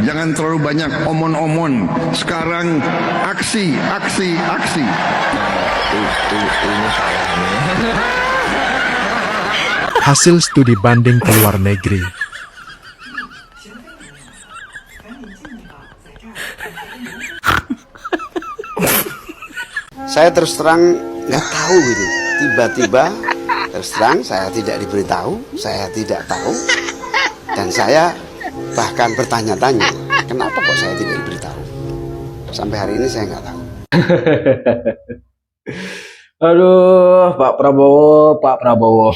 Jangan terlalu banyak omon-omon. Sekarang aksi, aksi, aksi. Ini salah nih. Hasil studi banding ke luar negeri. Saya terus terang nggak tahu ini. Tiba-tiba terus terang saya tidak diberitahu, saya tidak tahu, dan saya bahkan bertanya-tanya, kenapa kok saya tidak diberitahu? Sampai hari ini saya nggak tahu. Aduh, Pak Prabowo, Pak Prabowo.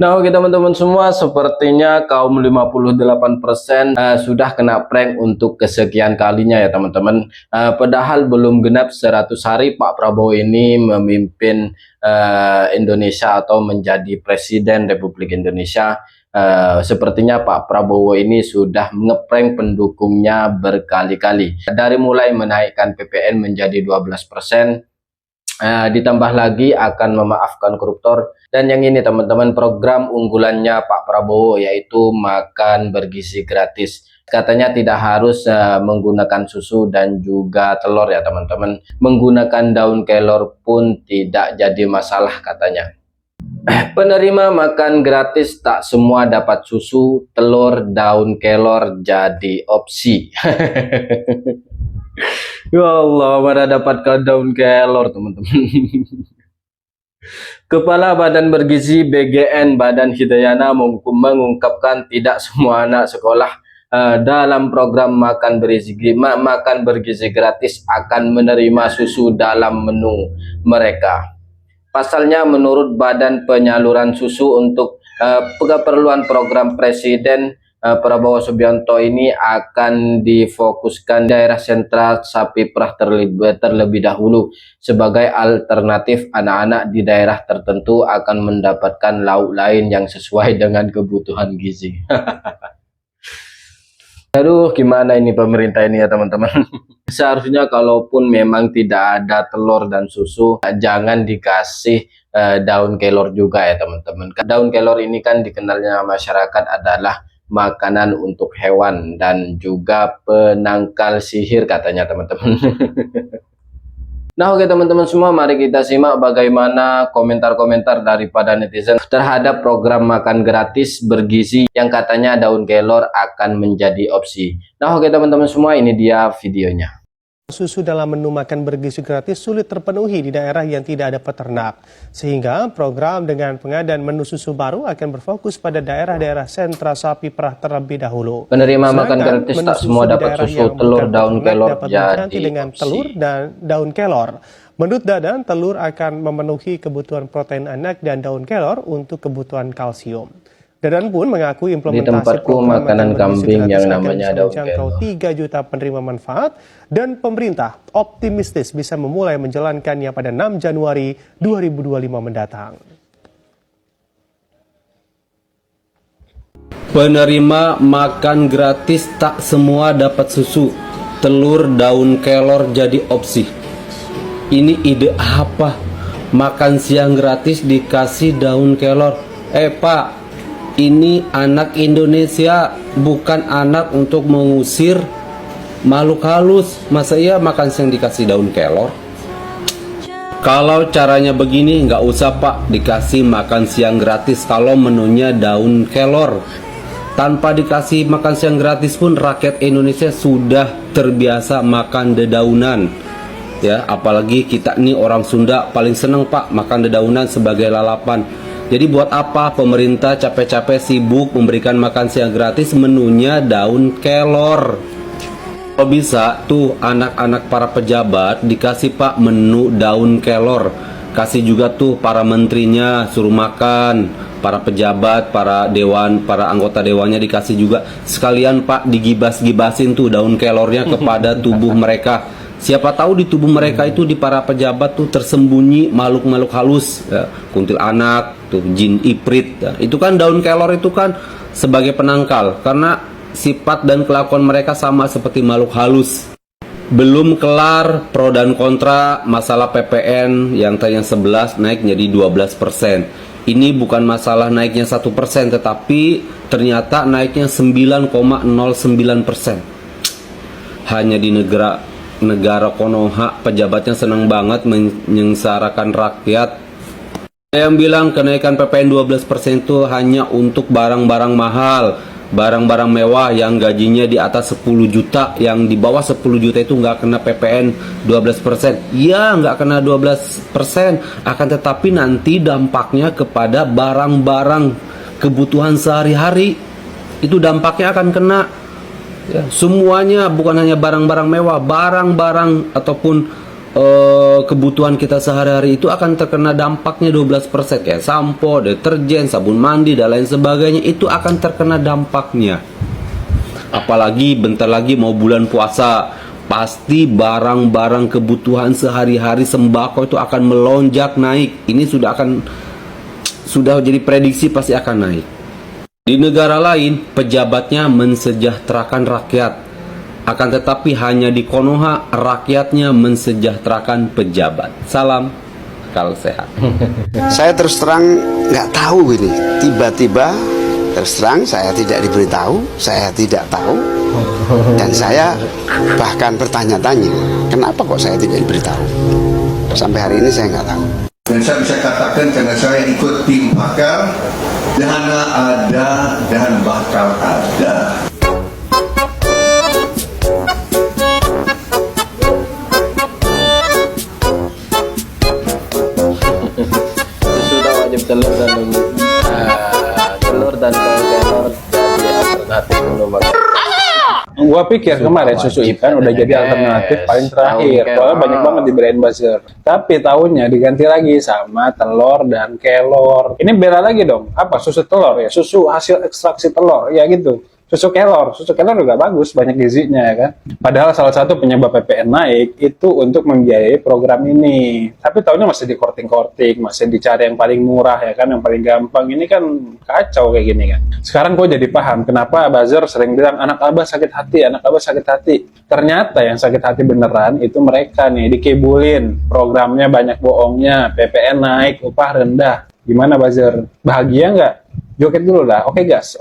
Nah, oke teman-teman semua, sepertinya kaum 58% sudah kena prank untuk kesekian kalinya ya teman-teman. Padahal belum genap 100 hari Pak Prabowo ini memimpin Indonesia atau menjadi Presiden Republik Indonesia. Sepertinya Pak Prabowo ini sudah ngeprank pendukungnya berkali-kali. Dari mulai menaikkan PPN menjadi 12%, ditambah lagi akan memaafkan koruptor, dan yang ini teman-teman program unggulannya Pak Prabowo yaitu makan bergizi gratis. Katanya tidak harus menggunakan susu dan juga telur ya teman-teman, menggunakan daun kelor pun tidak jadi masalah katanya. Penerima makan gratis tak semua dapat susu, telur, daun kelor jadi opsi. Ya Allah, mana dapat daun kelor teman-teman. Kepala Badan Bergizi BGN Badan Hidayana mengungkapkan tidak semua anak sekolah dalam program makan bergizi gratis akan menerima susu dalam menu mereka. Pasalnya menurut Badan Penyaluran Susu untuk keperluan program Presiden Prabowo Subianto ini akan difokuskan daerah sentra sapi perah terlebih dahulu. Sebagai alternatif, anak-anak di daerah tertentu akan mendapatkan lauk lain yang sesuai dengan kebutuhan gizi. Aduh, gimana ini pemerintah ini ya teman-teman. Seharusnya kalaupun memang tidak ada telur dan susu, jangan dikasih daun kelor juga ya teman-teman. Daun kelor ini kan dikenalnya masyarakat adalah makanan untuk hewan dan juga penangkal sihir katanya teman-teman. Nah oke teman-teman semua, mari kita simak bagaimana komentar-komentar daripada netizen terhadap program makan gratis bergizi yang katanya daun kelor akan menjadi opsi. Nah oke teman-teman semua, ini dia videonya. Susu dalam menu makan bergizi gratis sulit terpenuhi di daerah yang tidak ada peternak. Sehingga program dengan pengadaan menu susu baru akan berfokus pada daerah-daerah sentra sapi perah terlebih dahulu. Penerima makan gratis tak semua dapat susu, telur, daun kelor jadi dengan telur dan daun kelor. Menurut Dadan, telur akan memenuhi kebutuhan protein anak dan daun kelor untuk kebutuhan kalsium. Dadan pun mengaku implementasi di tempatku makanan kambing yang namanya daun kelor. 3 juta penerima manfaat dan pemerintah optimistis bisa memulai menjalankannya pada 6 Januari 2025 mendatang. Penerima makan gratis tak semua dapat susu, telur, daun kelor jadi opsi. Ini ide apa? Makan siang gratis dikasih daun kelor. Pak, ini anak Indonesia, bukan anak untuk mengusir makhluk halus. Masa iya makan siang dikasih daun kelor? Kalau caranya begini, nggak usah Pak dikasih makan siang gratis kalau menunya daun kelor. Tanpa dikasih makan siang gratis pun rakyat Indonesia sudah terbiasa makan dedaunan. Ya, apalagi kita nih orang Sunda paling seneng Pak makan dedaunan sebagai lalapan. Jadi buat apa pemerintah capek-capek sibuk memberikan makan siang gratis menunya daun kelor? Kalau bisa tuh anak-anak para pejabat dikasih Pak menu daun kelor. Kasih juga tuh para menterinya suruh makan, para pejabat, para dewan, para anggota dewannya dikasih juga. Sekalian Pak digibas-gibasin tuh daun kelornya kepada tubuh mereka. Siapa tahu di tubuh mereka itu, di para pejabat tuh tersembunyi makhluk-makhluk halus, ya, kuntilanak, tuh jin iprit. Ya. Itu kan daun kelor itu kan sebagai penangkal karena sifat dan kelakuan mereka sama seperti makhluk halus. Belum kelar pro dan kontra masalah PPN yang tadinya 11 naik menjadi 12%. Ini bukan masalah naiknya 1%, tetapi ternyata naiknya 9,09%. Hanya di negara Konoha pejabatnya senang banget menyengsarakan rakyat. Yang bilang kenaikan PPN 12% itu hanya untuk barang-barang mahal, barang-barang mewah yang gajinya di atas 10 juta, yang di bawah 10 juta itu nggak kena PPN 12%. Ya, nggak kena 12%, akan tetapi nanti dampaknya kepada barang-barang kebutuhan sehari-hari, itu dampaknya akan kena. Ya, semuanya, bukan hanya barang-barang mewah, barang-barang ataupun kebutuhan kita sehari-hari itu akan terkena dampaknya 12%. Kayak sampo, deterjen, sabun mandi, dan lain sebagainya, itu akan terkena dampaknya. Apalagi bentar lagi mau bulan puasa, pasti barang-barang kebutuhan sehari-hari sembako itu akan melonjak naik. Ini sudah jadi prediksi, pasti akan naik. Di negara lain pejabatnya mensejahterakan rakyat, akan tetapi hanya di Konoha rakyatnya mensejahterakan pejabat. Salam akal sehat. Saya terus terang nggak tahu ini. Tiba-tiba terus terang saya tidak diberitahu, saya tidak tahu, dan saya bahkan bertanya-tanya, kenapa kok saya tidak diberitahu? Sampai hari ini saya nggak tahu. Dan saya bisa katakan karena saya ikut tim pakar, dana ada dan bakal ada. Sudah wajib telur dan kelor jadi alternatif menu makan. Gua pikir kemarin susu ikan udah jadi alternatif paling terakhir. Soalnya banyak banget di brand buzzer. Tapi tahunnya diganti lagi sama telur dan kelor. Ini beda lagi dong. Apa? Susu telur ya? Susu hasil ekstraksi telur. Ya gitu. Susu kelor juga bagus, banyak gizinya ya kan. Padahal salah satu penyebab PPN naik itu untuk membiayai program ini. Tapi tahunnya masih dikorting-korting, masih dicari yang paling murah ya kan, yang paling gampang. Ini kan kacau kayak gini kan. Sekarang gue jadi paham kenapa buzzer sering bilang anak abah sakit hati, anak abah sakit hati. Ternyata yang sakit hati beneran itu mereka nih, dikibulin, programnya banyak bohongnya, PPN naik, upah rendah. Gimana buzzer? Bahagia nggak? Joget dulu lah, oke gas.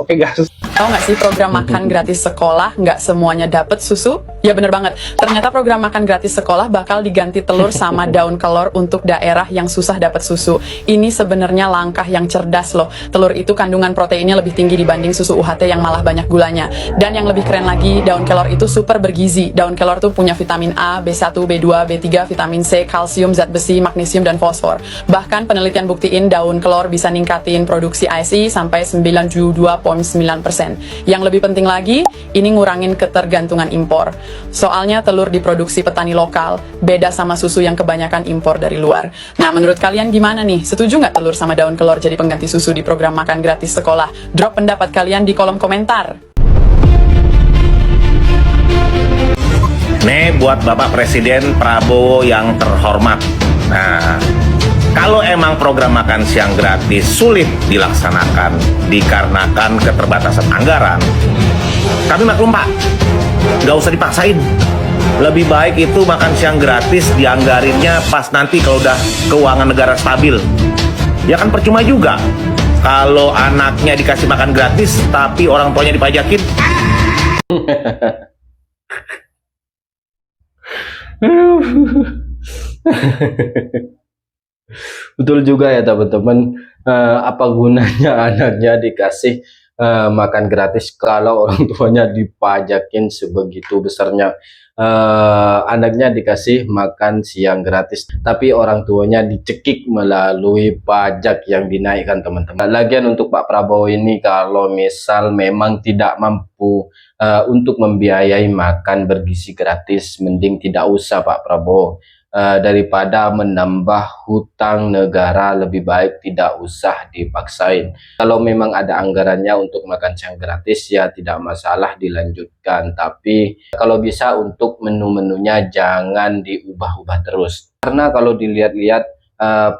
Tahu nggak sih program makan gratis sekolah nggak semuanya dapet susu? Ya bener banget, ternyata program makan gratis sekolah bakal diganti telur sama daun kelor untuk daerah yang susah dapet susu. Ini sebenarnya langkah yang cerdas loh. Telur itu kandungan proteinnya lebih tinggi dibanding susu UHT yang malah banyak gulanya. Dan yang lebih keren lagi, daun kelor itu super bergizi. Daun kelor tuh punya vitamin A, B1, B2, B3, vitamin C, kalsium, zat besi, magnesium, dan fosfor. Bahkan penelitian buktiin daun kelor bisa ningkatin produksi ASI sampai 92,9%. Yang lebih penting lagi, ini ngurangin ketergantungan impor. Soalnya telur diproduksi petani lokal, beda sama susu yang kebanyakan impor dari luar. Nah, menurut kalian gimana nih? Setuju nggak telur sama daun kelor jadi pengganti susu di program makan gratis sekolah? Drop pendapat kalian di kolom komentar. Nih buat Bapak Presiden Prabowo yang terhormat. Nah, kalau emang program makan siang gratis sulit dilaksanakan dikarenakan keterbatasan anggaran, kami maklum Pak, nggak usah dipaksain. Lebih baik itu makan siang gratis dianggarinnya pas nanti kalau udah keuangan negara stabil. Ya kan percuma juga kalau anaknya dikasih makan gratis tapi orang tuanya dipajakin. Betul juga ya teman-teman. Apa gunanya anaknya dikasih makan gratis kalau orang tuanya dipajakin sebegitu besarnya? Anaknya dikasih makan siang gratis tapi orang tuanya dicekik melalui pajak yang dinaikkan teman-teman. Lagian untuk Pak Prabowo ini kalau misal memang tidak mampu untuk membiayai makan bergizi gratis, mending tidak usah Pak Prabowo. Daripada menambah hutang negara, lebih baik tidak usah dipaksain. Kalau memang ada anggarannya untuk makan siang gratis ya tidak masalah dilanjutkan, tapi kalau bisa untuk menu-menunya jangan diubah-ubah terus, karena kalau dilihat-lihat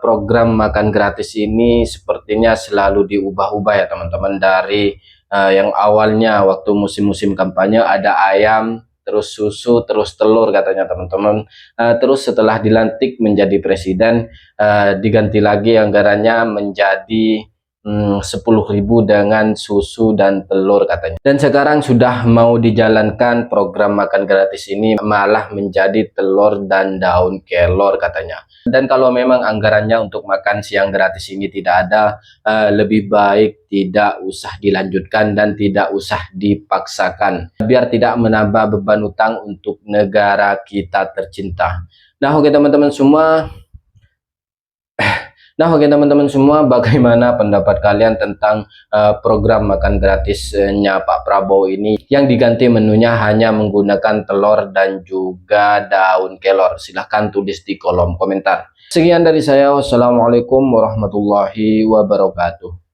program makan gratis ini sepertinya selalu diubah-ubah ya teman-teman. Dari yang awalnya waktu musim-musim kampanye ada ayam, terus susu, terus telur katanya teman-teman. Terus setelah dilantik menjadi presiden, diganti lagi anggarannya menjadi 10.000 dengan susu dan telur katanya. Dan sekarang sudah mau dijalankan program makan gratis ini malah menjadi telur dan daun kelor katanya. Dan kalau memang anggarannya untuk makan siang gratis ini tidak ada, lebih baik tidak usah dilanjutkan dan tidak usah dipaksakan, biar tidak menambah beban utang untuk negara kita tercinta. Nah oke teman-teman semua, bagaimana pendapat kalian tentang program makan gratisnya Pak Prabowo ini yang diganti menunya hanya menggunakan telur dan juga daun kelor? Silahkan tulis di kolom komentar. Sekian dari saya, wassalamualaikum warahmatullahi wabarakatuh.